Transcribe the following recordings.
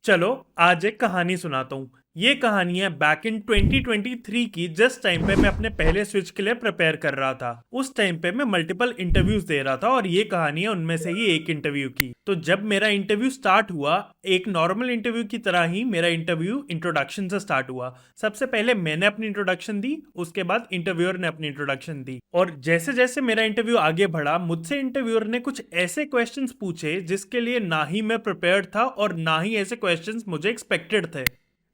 चलो आज एक कहानी सुनाता हूँ। ये कहानी है बैक इन 2023 की, जिस टाइम पे मैं अपने पहले स्विच के लिए प्रिपेयर कर रहा था। उस टाइम पे मैं मल्टीपल इंटरव्यूज दे रहा था और ये कहानी है उनमें से ही एक इंटरव्यू की। तो जब मेरा इंटरव्यू स्टार्ट हुआ, एक नॉर्मल इंटरव्यू की तरह ही मेरा इंटरव्यू इंट्रोडक्शन से स्टार्ट हुआ। सबसे पहले मैंने अपनी इंट्रोडक्शन दी, उसके बाद इंटरव्यूअर ने अपनी इंट्रोडक्शन दी। और जैसे जैसे मेरा इंटरव्यू आगे बढ़ा, मुझसे इंटरव्यूअर ने कुछ ऐसे क्वेश्चंस पूछे जिसके लिए ना ही मैं प्रिपेयर्ड था और ना ही ऐसे क्वेश्चंस मुझे एक्सपेक्टेड थे।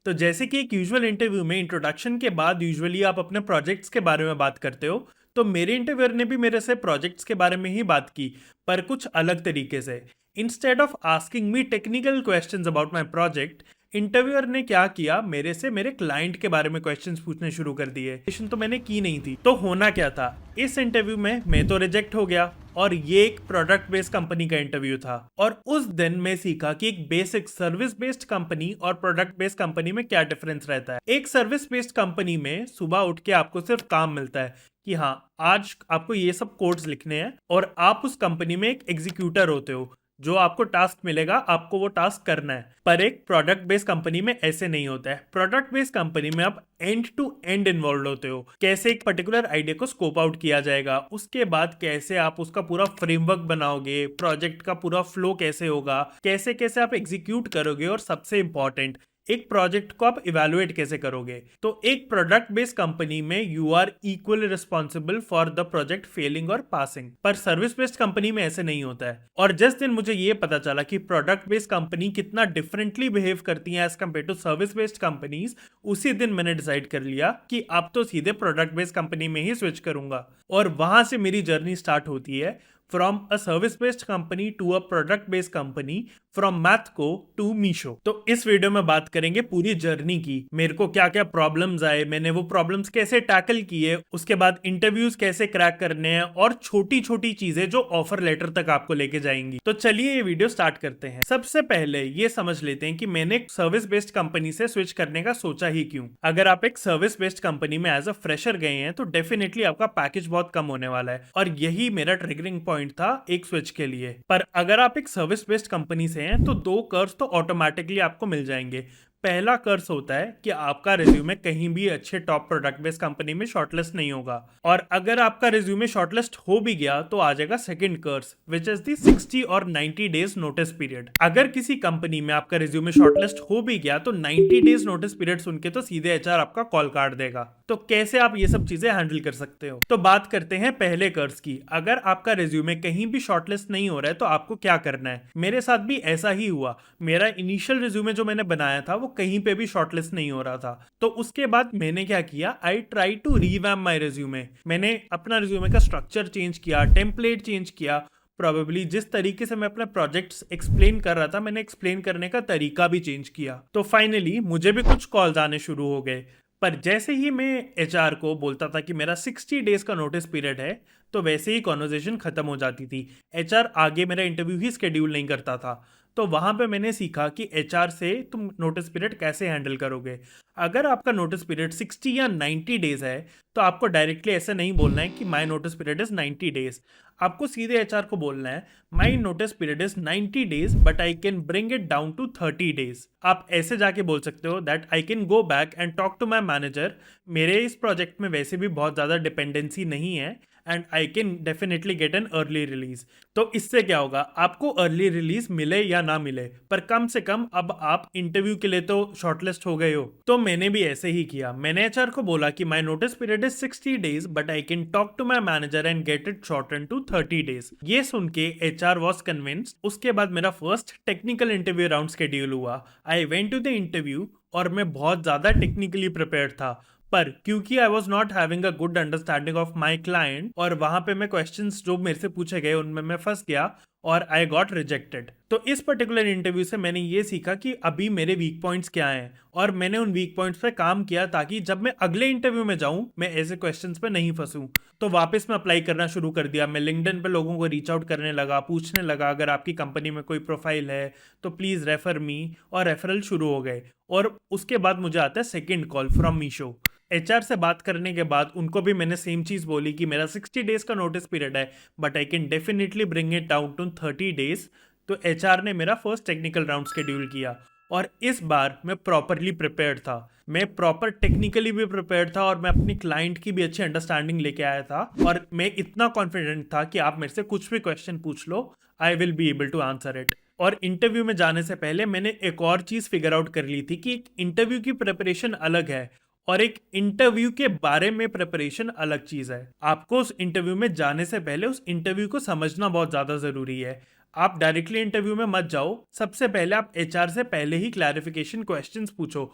तो जैसे कि एक यूजुअल इंटरव्यू में इंट्रोडक्शन के बाद यूजुअली आप अपने प्रोजेक्ट्स के बारे में बात करते हो, तो मेरे इंटरव्यूअर ने भी मेरे से प्रोजेक्ट्स के बारे में ही बात की, पर कुछ अलग तरीके से। Instead of asking me technical questions about my project, interviewer ने क्या किया, मेरे से मेरे क्लाइंट के बारे में क्वेश्चंस पूछने शुरू कर दिए। क्वेश्चन तो मैंने की नहीं थी। तो होना क्या था, इस इंटरव्यू में मैं तो रिजेक्ट हो गया और ये एक प्रोडक्ट बेस्ड कंपनी का इंटरव्यू था। और उस दिन मैं सीखा कि एक बेसिक सर्विस बेस्ड कंपनी और प्रोडक्ट बेस्ड कंपनी में क्या डिफरेंस रहता है। एक सर्विस बेस्ड कंपनी में सुबह उठ के आपको सिर्फ काम मिलता है कि हाँ, आज आपको ये सब कोड्स लिखने हैं और आप उस कंपनी में एक एग्जीक्यूटर होते हो। जो आपको टास्क मिलेगा, आपको वो टास्क करना है। पर एक प्रोडक्ट बेस्ड कंपनी में ऐसे नहीं होता है। प्रोडक्ट बेस्ड कंपनी में आप एंड टू एंड इन्वॉल्व होते हो। कैसे एक पर्टिकुलर आइडिया को स्कोप आउट किया जाएगा, उसके बाद कैसे आप उसका पूरा फ्रेमवर्क बनाओगे, प्रोजेक्ट का पूरा फ्लो कैसे होगा, कैसे कैसे आप एग्जीक्यूट करोगे, और सबसे इंपॉर्टेंट, एक प्रोजेक्ट को आप इवेलुएट कैसे करोगे। तो एक प्रोडक्ट बेस्ड कंपनी में you are equally responsible for the project failing और पासिंग। पर सर्विस बेस्ड कंपनी में ऐसे नहीं होता है। और जिस दिन मुझे ये पता चला कि प्रोडक्ट बेस्ड कंपनी कितना डिफरेंटली बिहेव करती है as compared to service based companies, उसी दिन मैंने डिसाइड कर लिया कि अब तो सीधे प्रोडक्ट बेस्ड कंपनी में ही स्विच करूंगा। और वहां से मेरी जर्नी स्टार्ट होती है, from a service based company to a product based company, from MathCo to Meesho. तो इस वीडियो में बात करेंगे पूरी जर्नी की। मेरे को क्या क्या प्रॉब्लम्स आए, मैंने वो प्रॉब्लम्स कैसे टैकल किए, उसके बाद इंटरव्यूज कैसे क्रैक करने हैं, और छोटी छोटी चीजें जो ऑफर लेटर तक आपको लेके जाएंगी। तो चलिए ये वीडियो स्टार्ट करते हैं। सबसे पहले ये समझ लेते हैं कि मैंने सर्विस बेस्ड कंपनी से स्विच करने का सोचा ही क्यों। अगर आप एक सर्विस बेस्ड कंपनी में एज अ फ्रेशर गए हैं तो डेफिनेटली आपका पैकेज बहुत कम होने वाला है, और यही मेरा ट्रिगरिंग पॉइंट था एक स्विच के लिए। पर अगर आप एक सर्विस बेस्ड कंपनी से हैं तो दो कर्व्स तो ऑटोमेटिकली आपको मिल जाएंगे। पहला कर्स होता है कि आपका रिज्यूमे कहीं भी अच्छे टॉप प्रोडक्ट बेस्ड कंपनी में शॉर्टलिस्ट नहीं होगा, और अगर आपका रिज्यूमे शॉर्टलिस्ट हो भी गया तो आ जाएगा second curse, which is the 60 और 90 डेज नोटिस पीरियड। अगर किसी कंपनी में आपका रिज्यूमे शॉर्टलिस्ट हो भी गया तो 90 डेज नोटिस पीरियड सुन के तो सीधे एचआर आपका कॉल काट देगा। तो कैसे आप ये सब चीजें हैंडल कर सकते हो, तो बात करते हैं पहले कर्स की। अगर आपका रिज्यूमे कहीं भी शॉर्टलिस्ट नहीं हो रहा है तो आपको क्या करना है। मेरे साथ भी ऐसा ही हुआ। मेरा इनिशियल रिज्यूमे जो मैंने बनाया था वो कहीं पे भी शॉर्टलिस्ट नहीं हो रहा था। तो उसके बाद मैंने क्या किया, I try to revamp my resume. मैंने अपना रिज्यूमे का स्ट्रक्चर चेंज किया, टेम्पलेट चेंज किया। प्रोबेबली जिस तरीके से मैं अपने प्रोजेक्ट्स एक्सप्लेन कर रहा था, मैंने एक्सप्लेन करने का तरीका भी चेंज किया। तो फाइनली मुझे भी कुछ कॉल्स आने शुरू हो गए। पर जैसे ही मैं एचआर को बोलता था कि मेरा 60 डेज का नोटिस पीरियड है, तो वैसे ही कॉन्वर्जेशन खत्म हो जाती थी। एचआर आगे मेरा इंटरव्यू ही शेड्यूल नहीं करता था। तो वहां पे मैंने सीखा कि एचआर से तुम नोटिस पीरियड कैसे हैंडल करोगे। अगर आपका नोटिस पीरियड 60 या 90 डेज है तो आपको डायरेक्टली ऐसे नहीं बोलना है कि my notice period is 90 days. आपको सीधे एचआर को बोलना है, my notice period is 90 days but I can bring it down to 30 days. आप ऐसे जाके बोल सकते हो that I can go back and talk to my manager. मेरे इस प्रोजेक्ट में वैसे भी बहुत ज़्यादा डिपेंडेंसी नहीं है and I can definitely get an early release. तो इससे क्या होगा, आपको अर्ली रिलीज मिले या ना मिले, पर कम से कम अब आप इंटरव्यू के लिए तो शॉर्टलिस्ट हो गए हो। तो मैंने भी ऐसे ही किया। मैंने एचआर को बोला कि my notice period is 60 days but I can talk to my manager and get it shorten to 30 days. ये सुन के एचआर वॉज कन्विंस्ड। उसके बाद मेरा first technical interview round schedule हुआ। I went to the interview और मैं बहुत ज्यादा टेक्निकली प्रिपेयर्ड था, पर क्योंकि I was not having a good understanding of my client और वहां पे मैं क्वेश्चंस जो मेरे से पूछे गए उनमें मैं फंस गया और आई गॉट रिजेक्टेड। तो इस पर्टिकुलर इंटरव्यू से मैंने ये सीखा कि अभी मेरे वीक पॉइंट्स क्या हैं, और मैंने उन वीक पॉइंट्स पे काम किया ताकि जब मैं अगले इंटरव्यू में जाऊं मैं ऐसे क्वेश्चंस पे नहीं फंसूं। तो वापस मैं अप्लाई करना शुरू कर दिया। मैं लिंक्डइन पे लोगों को रीच आउट करने लगा, पूछने लगा अगर आपकी कंपनी में कोई प्रोफाइल है तो प्लीज़ रेफर मी, और रेफरल शुरू हो गए। और उसके बाद मुझे आता है second call from Meesho. HR से बात करने के बाद उनको भी मैंने सेम चीज़ बोली कि मेरा 60 डेज का नोटिस पीरियड है but I can definitely bring it down to 30 days. तो एचआर ने मेरा फर्स्ट टेक्निकल राउंड शेड्यूल किया। और इस बार मैं प्रॉपरली प्रिपेयर्ड था। मैं प्रॉपर टेक्निकली भी प्रिपेयर्ड था और मैं अपनी क्लाइंट की भी अच्छी अंडरस्टैंडिंग लेके आया था और मैं इतना कॉन्फिडेंट था कि आप मेरे से कुछ भी क्वेश्चन पूछ लो, I will be able to answer it. और इंटरव्यू में जाने से पहले मैंने एक और चीज़ फिगर आउट कर ली थी कि एक इंटरव्यू की प्रिपरेशन अलग है और एक इंटरव्यू के बारे में प्रिपरेशन अलग चीज़ है। आपको उस इंटरव्यू में जाने से पहले उस इंटरव्यू को समझना बहुत ज़्यादा ज़रूरी है। आप डायरेक्टली इंटरव्यू में मत जाओ, सबसे पहले आप एचआर से पहले ही क्लैरिफिकेशन क्वेश्चंस पूछो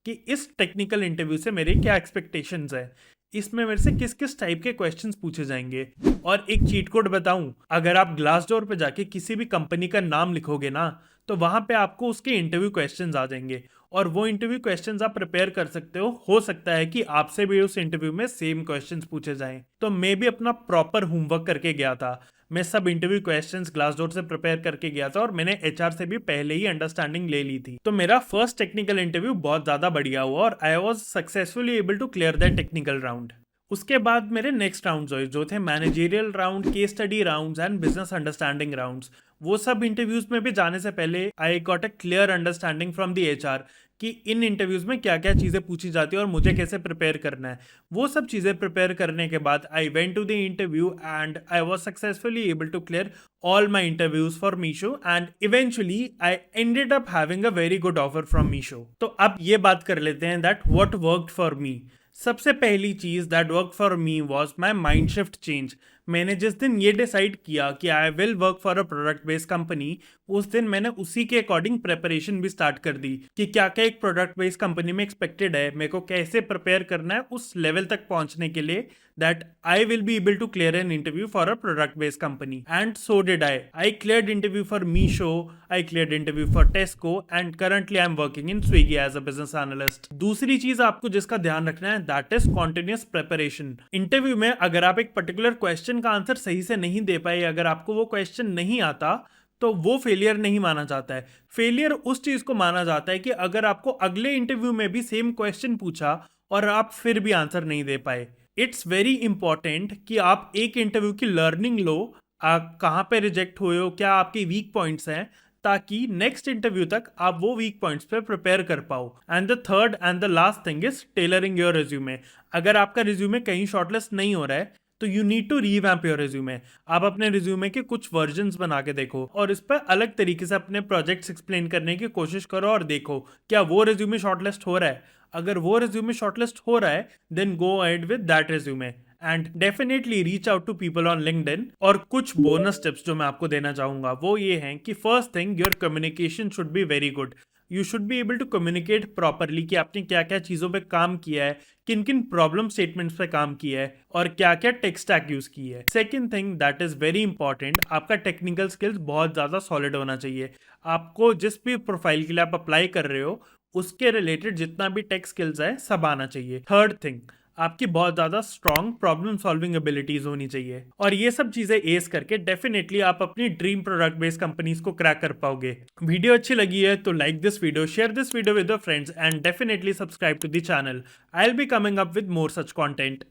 कि इस टेक्निकल इंटरव्यू से मेरे क्या एक्सपेक्टेशंस है, इसमें मेरे से किस किस टाइप के क्वेश्चंस पूछे जाएंगे। और एक चीट कोड बताऊं, अगर आप ग्लासडोर पे जाके किसी भी कंपनी का नाम लिखोगे ना, तो वहां पे आपको उसके इंटरव्यू क्वेश्चंस आ जाएंगे और वो इंटरव्यू क्वेश्चंस आप प्रिपेयर कर सकते हो सकता है कि आपसे भी उस इंटरव्यू में सेम क्वेश्चंस पूछे जाएं। तो मैं भी अपना प्रॉपर होमवर्क करके गया था। मैं सब इंटरव्यू क्वेश्चंस ग्लासडोर से प्रिपेयर करके गया था और मैंने एचआर से भी पहले ही अंडरस्टैंडिंग ले ली थी। तो मेरा फर्स्ट टेक्निकल इंटरव्यू बहुत ज्यादा बढ़िया हुआ और I was successfully able to clear that technical round. उसके बाद मेरे नेक्स्ट राउंड्स हुए जो थे managerial round, case study rounds and business understanding rounds. वो सब इंटरव्यूज में भी जाने से पहले I got a clear understanding from the HR कि इन इंटरव्यूज में क्या क्या चीज़ें पूछी जाती है और मुझे कैसे प्रिपेयर करना है। वो सब चीज़ें प्रिपेयर करने के बाद I went to the interview and I was successfully able to clear all my interviews for Meesho and eventually I ended up having a very good offer from Meesho। तो अब ये बात कर लेते हैं that what worked for me। सबसे पहली चीज that worked for me was my mind shift change। मैंने जिस दिन ये डिसाइड किया कि I will work for a product based company, उस दिन मैंने उसी के अकॉर्डिंग प्रिपरेशन भी स्टार्ट कर दी कि क्या क्या एक प्रोडक्ट बेस्ड कंपनी में एक्सपेक्टेड है, मेरे को कैसे प्रिपेयर करना है उस लेवल तक पहुंचने के लिए that I will be able to clear an interview for a product based company, and so did I cleared interview for Meesho, I cleared interview for Tesco and currently I am working in Swiggy as a business analyst। दूसरी चीज आपको जिसका ध्यान रखना है that is continuous preparation। Interview में अगर आप एक पर्टिकुलर क्वेश्चन का आंसर सही से नहीं दे पाए, अगर आपको वो क्वेश्चन नहीं आता, तो वो फेलियर नहीं माना जाता है। फेलियर उस चीज को माना जाता है कि अगर आपको अगले इंटरव्यू में भी सेम क्वेश्चन पूछा और आप फिर भी आंसर नहीं दे पाए। इट्स वेरी इंपॉर्टेंट कि आप एक इंटरव्यू की लर्निंग लो, आप कहाँ पे रिजेक्ट हुए हो, क्या आपके वीक पॉइंट्स हैं, ताकि नेक्स्ट इंटरव्यू तक आप वो वीक पॉइंट्स पे प्रिपेयर कर पाओ। And the third and the last thing is tailoring your resume. अगर आपका रिज्यूमे कहीं शॉर्टलिस्ट नहीं हो रहा है तो you need to revamp your resume. आप अपने रिज्यूमे के कुछ वर्जन्स बना के देखो और इस पर अलग तरीके से अपने प्रोजेक्ट्स एक्सप्लेन करने की कोशिश करो और देखो क्या वो रिज्यूमे शॉर्टलिस्ट हो रहा है। अगर वो रिज्यूमे शॉर्टलिस्ट हो रहा है then go ahead with that resume and definitely reach out to people on LinkedIn. और कुछ बोनस टिप्स जो मैं आपको देना चाहूंगा वो ये हैं कि first thing, your communication should be very good. You should be able to communicate properly कि आपने क्या क्या चीज़ों पे काम किया है, किन किन प्रॉब्लम स्टेटमेंट्स पे काम किया है और क्या क्या टेक स्टैक यूज की है। Second thing that is very important, आपका टेक्निकल स्किल्स बहुत ज़्यादा सॉलिड होना चाहिए। आपको जिस भी प्रोफाइल के लिए आप अप्लाई कर रहे हो उसके रिलेटेड जितना भी टेक स्किल्स है सब आना चाहिए। थर्ड थिंग, आपकी बहुत ज़्यादा स्ट्रॉन्ग प्रॉब्लम सॉल्विंग एबिलिटीज होनी चाहिए। और ये सब चीज़ें एस करके डेफिनेटली आप अपनी ड्रीम प्रोडक्ट बेस्ड कंपनीज को क्रैक कर पाओगे। वीडियो अच्छी लगी है तो like this video, share this video with your friends and definitely subscribe to the channel. I will be coming up with more such content.